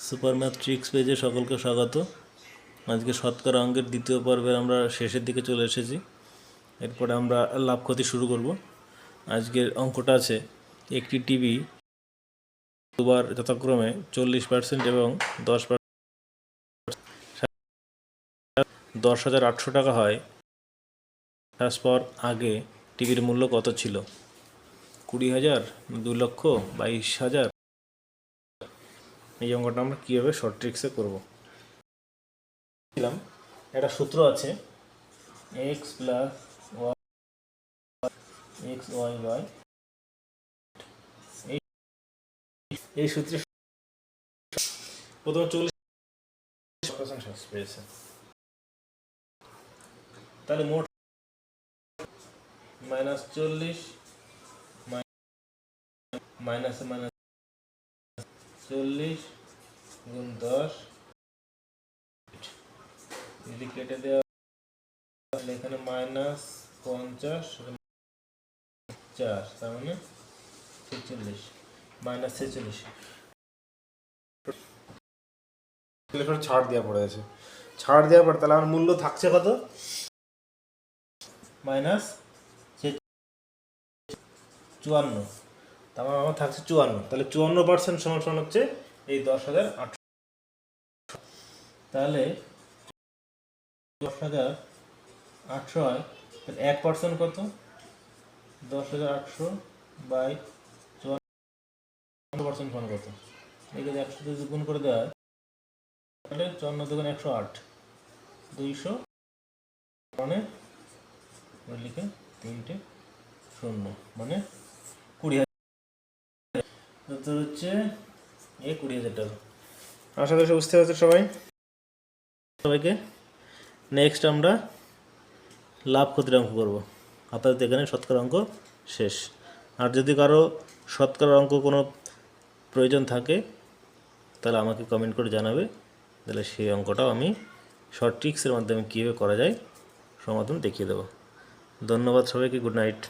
Super math tricks পেজে সকলকে স্বাগত। আজকে শতকরা অঙ্কের দ্বিতীয় পর্বে আমরা শেষের দিকে চলে এসেছি। এরপরে আমরা লাভ ক্ষতি শুরু করব। আজকের অঙ্কটা আছে, একটি টিভি দুবার যথাক্রমে 40% এবং 10,800 টাকা হয়। পর আগে টিভির মূল্য কত ছিল? 20,000, 2,22,000? এই অঙ্কটা আমরা কীভাবে শর্ট ট্রিক্সে করবো? একটা সূত্র আছে, x plus y x y by, এই সূত্রে প্রথমে 40% পেয়েছে। তাহলে মোট -40 মাইনাস 40 গুণ 10 যদি কেটে দেওয়া, তাহলে এখানে -50 4, তার মানে 46 -46। ছাড় দেওয়া পড়ে আছে, ছাড় দেওয়ার পর তাহলে আমার মূল্য থাকছে কত? -54। তার মানে আমার থাকছে 54। তাহলে 54% সমান হচ্ছে এই 10,800। তাহলে 10,800 হয়, 1% কত? 10,800 বাই 54% সমান কত? এখানে 100 যদি গুণ করে দেওয়া হয়, তাহলে 54 দুগুণ 108, 200, মানে লিখে 3টে 0, মানে 20,000। উত্তর হচ্ছে 20,000 টাকা। আশা করি বুঝতে পারছো সবাইকে। নেক্সট আমরা লাভ ক্ষতির অঙ্ক করবো। আপাতত এখানে শতকরা অঙ্ক শেষ। আর যদি কারো শতকরা অঙ্ক কোনো প্রয়োজন থাকে, তাহলে আমাকে কমেন্ট করে জানাবে, তাহলে সেই অঙ্কটাও আমি শর্ট ট্রিক্সের মাধ্যমে কীভাবে করা যায় সমাধান দেখিয়ে দেবো। ধন্যবাদ সবাইকে, গুড নাইট।